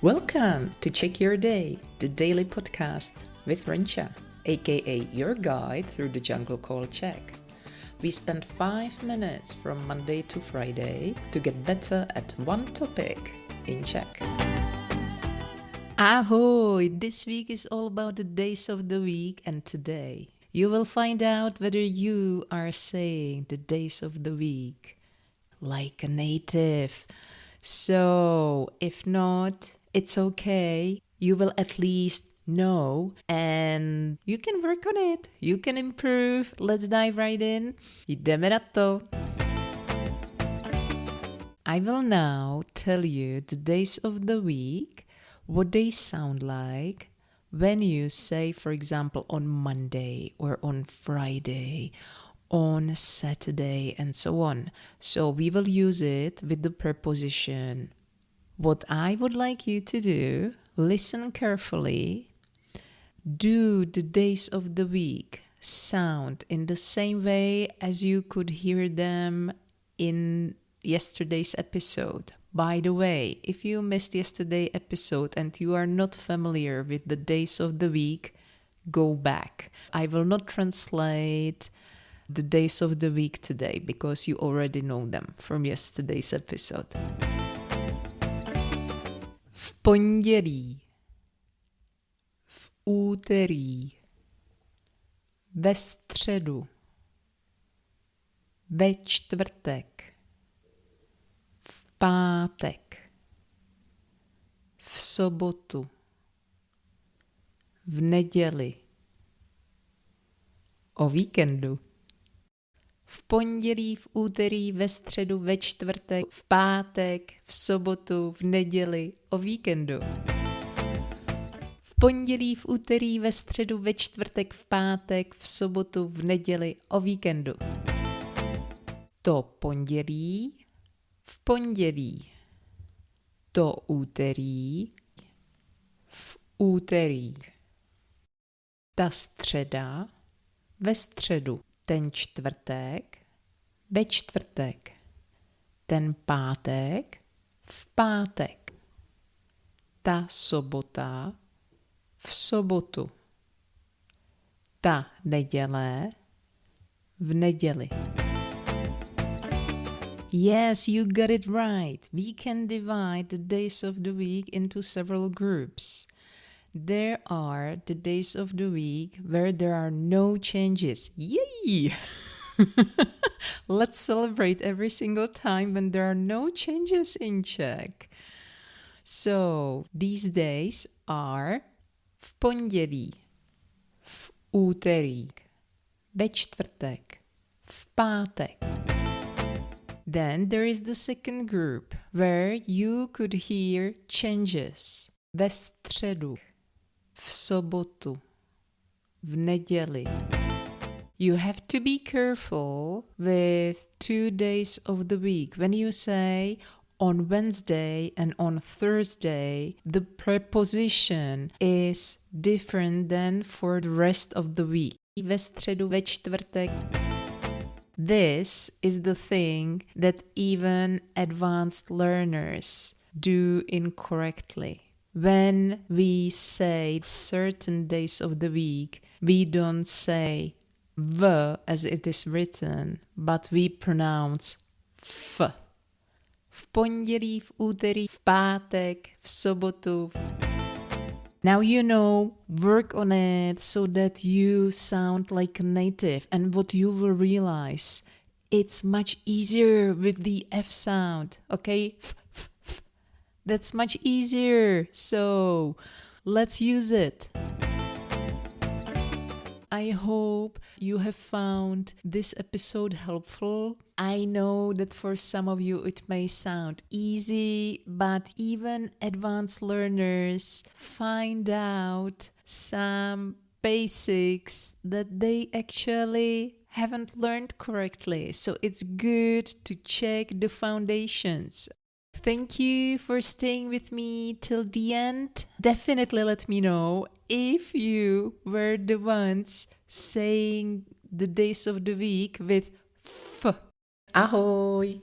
Welcome to Check Your Day, the daily podcast with Renča, aka your guide through the jungle called Czech. We spend 5 minutes from Monday to Friday to get better at one topic in Czech. Ahoy! This week is all about the days of the week, and today you will find out whether you are saying the days of the week like a native. So, if not, it's okay. You will at least know and you can work on it. You can improve. Let's dive right in. Jdeme na to. I will now tell you the days of the week, what they sound like when you say, for example, on Monday or on Friday, on Saturday, and so on. So we will use it with the preposition. What I would like you to do, listen carefully, do the days of the week sound in the same way as you could hear them in yesterday's episode. By the way, if you missed yesterday's episode and you are not familiar with the days of the week, go back. I will not translate the days of the week today because you already know them from yesterday's episode. V pondělí, v úterý, ve středu, ve čtvrtek, v pátek, v sobotu, v neděli, o víkendu. V pondělí, v úterý, ve středu, ve čtvrtek, v pátek, v sobotu, v neděli, o víkendu. V pondělí, v úterý, ve středu, ve čtvrtek, v pátek, v sobotu, v neděli, o víkendu. To pondělí, v pondělí. To úterý, v úterý. Ta středa, ve středu. Ten čtvrtek, ve čtvrtek. Ten pátek, v pátek. Ta sobota, v sobotu. Ta neděle, v neděli. Yes, you got it right. We can divide the days of the week into several groups. There are the days of the week where there are no changes. Yay! Let's celebrate every single time when there are no changes in Czech. So, these days are v pondělí, v úterý, ve čtvrtek, v pátek. Then there is the second group where you could hear changes. Ve středu, v sobotu, v neděli. You have to be careful with 2 days of the week. When you say on Wednesday and on Thursday, the preposition is different than for the rest of the week. Ve středu, ve čtvrtek. This is the thing that even advanced learners do incorrectly. When we say certain days of the week, we don't say v as it is written, but we pronounce f. V pondělí, v úterý, v pátek, v sobotu. Now you know, work on it so that you sound like a native, and what you will realize, it's much easier with the F sound, okay? F. That's much easier, so let's use it. I hope you have found this episode helpful. I know that for some of you it may sound easy, but even advanced learners find out some basics that they actually haven't learned correctly. So it's good to check the foundations. Thank you for staying with me till the end. Definitely let me know if you were the ones saying the days of the week with f. Ahoy!